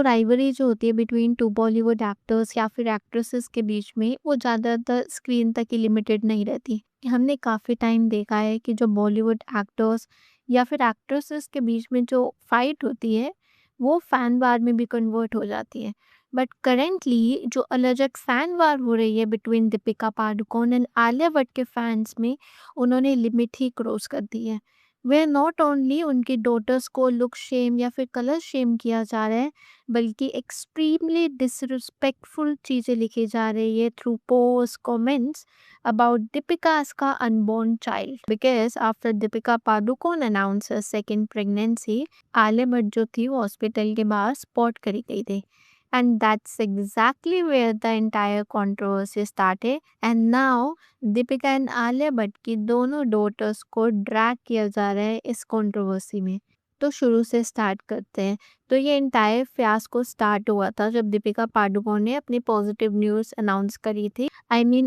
राइवरी जो होती है बिटवीन टू बॉलीवुड एक्टर्स या फिर एक्ट्रेसेस के बीच में वो ज़्यादातर स्क्रीन तक ही लिमिटेड नहीं रहती। हमने काफ़ी टाइम देखा है कि जो बॉलीवुड एक्टर्स या फिर एक्ट्रेसेस के बीच में जो फाइट होती है वो फैन वार में भी कन्वर्ट हो जाती है। बट करेंटली जो अलग फैन वार हो रही है बिटवीन दीपिका पादुकोण एंड आलिया भट्ट के फैंस में, उन्होंने लिमिट ही क्रॉस कर दी है। वे नॉट ओनली उनकी डॉटर्स को लुक शेम या फिर कलर शेम किया जा रहा है, बल्कि एक्सट्रीमली डिसरिस्पेक्टफुल चीज़ें लिखी जा रही है थ्रू पोस्ट कमेंट्स अबाउट दीपिका's का unborn child. Because after Deepika Padukone announce her second pregnancy, Alia Bhatt जो थी वो हॉस्पिटल के बाहर स्पॉट करी गई थी। And that's exactly where the entire controversy started. And now Deepika and Alia Bhatt की दोनों डॉटर्स को ड्रैग किया जा रहा है इस कंट्रोवर्सी में। तो शुरू से स्टार्ट करते हैं। तो ये एंटायर फियास्को स्टार्ट हुआ था जब दीपिका पादुकोण ने अपनी पॉजिटिव न्यूज़ अनाउंस करी थी।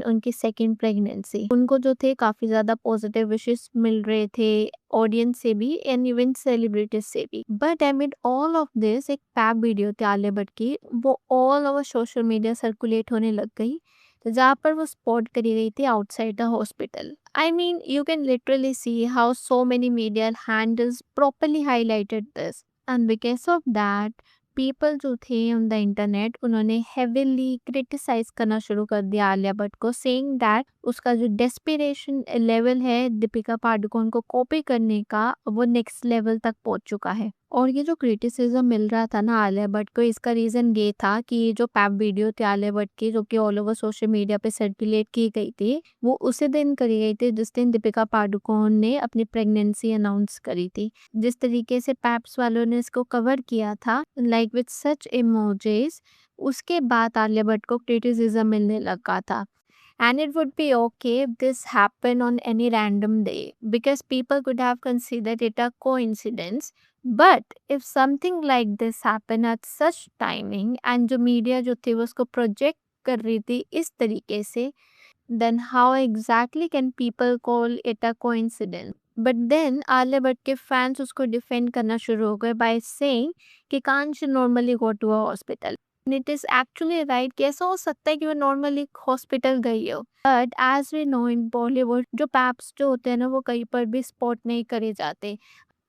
उनकी सेकेंड प्रेगनेंसी। उनको जो थे काफ़ी ज़्यादा पॉजिटिव विशेस मिल रहे थे ऑडियंस से भी एंड इवन सेलिब्रिटीज से भी। बट एमिड ऑल ऑफ दिस एक पैप वीडियो थी आलिया भट्ट की, वो all over social media circulate होने लग गई, जहाँ पर वो स्पॉट करी गई थी outside the hospital. You can literally see how so many media handles properly highlighted this. And because of that, people जो थे ऑन द इंटरनेट उन्होंने हेविली क्रिटिसाइज करना शुरू कर दिया आलिया भट्ट को, सेइंग दैट उसका जो डेस्पिरेशन लेवल है दीपिका पादुकोण को कॉपी करने का वो नेक्स्ट लेवल तक पहुंच चुका है। और ये जो क्रिटिसिज्म मिल रहा था ना आलिया भट्ट को, इसका रीज़न ये था कि ये जो पैप वीडियो थी आलिया भट्ट की जो कि ऑल ओवर सोशल मीडिया पे सर्कुलेट की गई थी, वो उसी दिन करी गई थी जिस दिन दीपिका पादुकोण ने अपनी प्रेगनेंसी अनाउंस करी थी। जिस तरीके से पैप्स वालों ने इसको कवर किया था लाइक विथ सच इमोजीज, उसके बाद आलिया भट्ट को क्रिटिसिज्म मिलने लगा था। And it would be okay if this happened on any random day because people could have considered it a coincidence. But if something like this happened at such timing and जो media जो थी वो उसको project कर रही थी इस तरीके से, then how exactly can people call it a coincidence? But then Alia Bhatt के फैंस उसको डिफेंड करना शुरू हो गए by saying कि can't she normally go to a hospital. It is actually right कि ऐसा हो सकता है कि वो नॉर्मली हॉस्पिटल गई हो, but as we know in Bollywood जो पैप्स जो होते हैं ना वो कहीं पर भी स्पॉट नहीं करे जाते।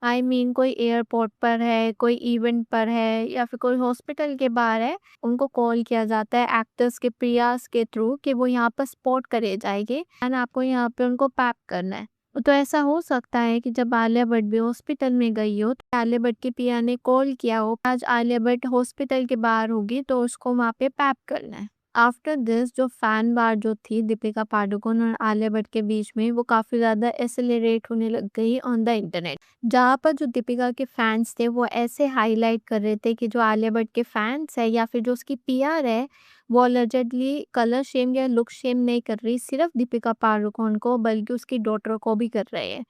कोई एयरपोर्ट पर है, कोई इवेंट पर है या फिर कोई हॉस्पिटल के बाहर है, उनको कॉल किया जाता है एक्टर्स के प्रयास के थ्रू कि वो यहाँ पर स्पॉट करे जाएंगे एंड आपको यहाँ पे उनको पैप करना है। तो ऐसा हो सकता है कि जब आलिया भट्ट भी हॉस्पिटल में गई हो तो आलिया भट्ट के पिया ने कॉल किया हो आज आलिया भट्ट हॉस्पिटल के बाहर होगी तो उसको वहाँ पे पैप करना है। आफ्टर दिस जो फैन वार जो थी दीपिका पादुकोण और आलिया भट्ट के बीच में वो काफ़ी ज़्यादा एक्सेलरेट होने लग गई ऑन द इंटरनेट, जहाँ पर जो दीपिका के फैंस थे वो ऐसे हाईलाइट कर रहे थे कि जो आलिया भट्ट के फैंस है या फिर जो उसकी पीआर है वो अलिजेडली कलर शेम या लुक शेम नहीं कर रही सिर्फ दीपिका पादुकोण को बल्कि उसकी डॉटर को भी कर रहे हैं।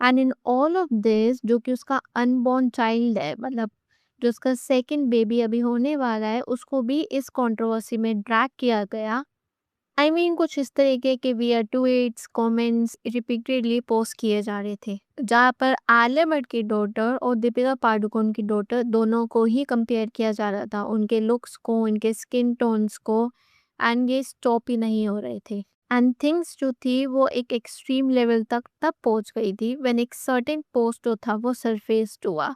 And in all of this जो कि उसका अनबॉर्न चाइल्ड है, मतलब जो उसका सेकंड बेबी अभी होने वाला है, उसको भी इस कंट्रोवर्सी में ड्रैग किया गया। कुछ इस तरीके के wear tweets comments repeatedly post किए जा रहे थे, जहाँ पर आलिया भट्ट की डॉटर और दीपिका पादुकोण की डॉटर दोनों को ही कंपेयर किया जा रहा था, उनके लुक्स को, उनके स्किन टोन्स को, एंड ये स्टॉप ही नहीं हो रहे थे। एंड थिंग्स जो थी वो एक एक्सट्रीम लेवल तक तब पहुंच गई थी व्हेन एक सर्टेन पोस्ट जो था वो सरफेस्ड हुआ,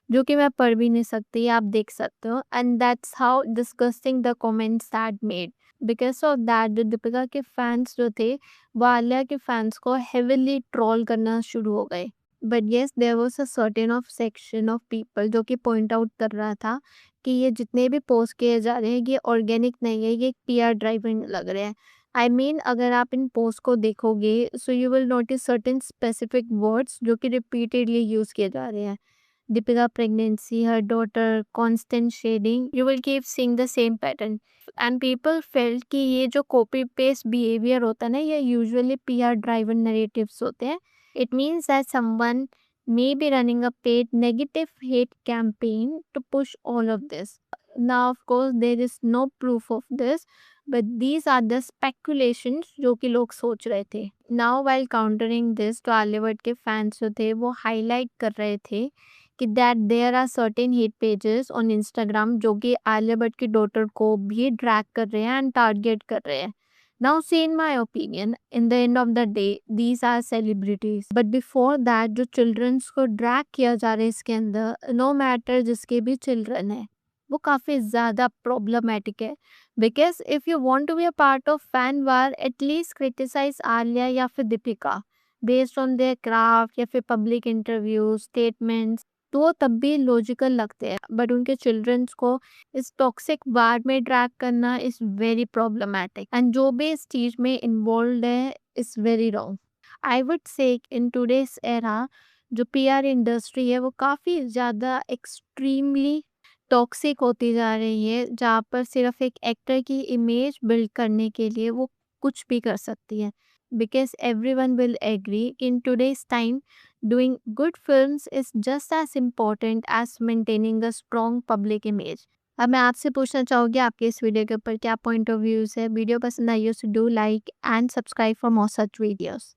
जो कि मैं पढ़ भी नहीं सकती, आप देख सकते हो। And that's how disgusting the comments that made. Because of that जो दीपिका के फैंस जो थे वो आलिया के फैंस को हेविली ट्रोल करना शुरू हो गए। But yes there was a certain of section of people जो कि पॉइंट आउट कर रहा था कि ये जितने भी पोस्ट किए जा रहे हैं ये ऑर्गेनिक नहीं है, ये पीआर ड्राइवन लग रहे हैं। अगर आप इन पोस्ट को देखोगे so you will notice certain specific words जो कि रिपीटेडली यूज किए जा रहे हैं। Deepika pregnancy, her daughter, constant shading, you will keep seeing the same pattern. And people felt कि ये जो copy paste behavior होता है ना ये usually PR driven narratives होते हैं. It means that someone may be running a paid negative hate campaign to push all of this. Now of course there is no proof of this, but these are the speculations जो कि लोग सोच रहे थे. Now while countering this तो आलिया भट्ट के fans जो थे वो highlight कर रहे थे कि that there are certain hate pages on Instagram जो कि आलिया भट्ट की डॉटर को भी ड्रैग कर रहे हैं एंड टारगेट कर रहे हैं. Now, see, in my opinion, in the end of the day, these are celebrities. But before that, जो childrens को drag किया जा रहा है इसके अंदर, no matter जिसके भी children है, वो काफ़ी ज़्यादा problematic है. Because if you want to be a part of fan war, at least criticize Alia या फिर Deepika based on their craft या फिर public interviews, statements. तो वो तब भी लॉजिकल लगते हैं, बट उनके चिल्ड्रंस को इस टॉक्सिक वार में ड्रैग करना इज वेरी प्रॉब्लमैटिक एंड जो भी इस चीज में इन्वॉल्व है is very wrong. I would say in today's era जो पीआर इंडस्ट्री है वो काफ़ी ज़्यादा एक्सट्रीमली टॉक्सिक होती जा रही है, जहाँ पर सिर्फ एक एक्टर की इमेज बिल्ड करने के लिए वो कुछ भी कर सकती है. Because every one will agree in today's time doing good films is just as important as maintaining a strong public image. अब मैं आपसे पूछना चाहूँगी आपके इस वीडियो के ऊपर क्या पॉइंट ऑफ व्यूज़ है. वीडियो पसंद आई हो तो do like and subscribe for more such videos.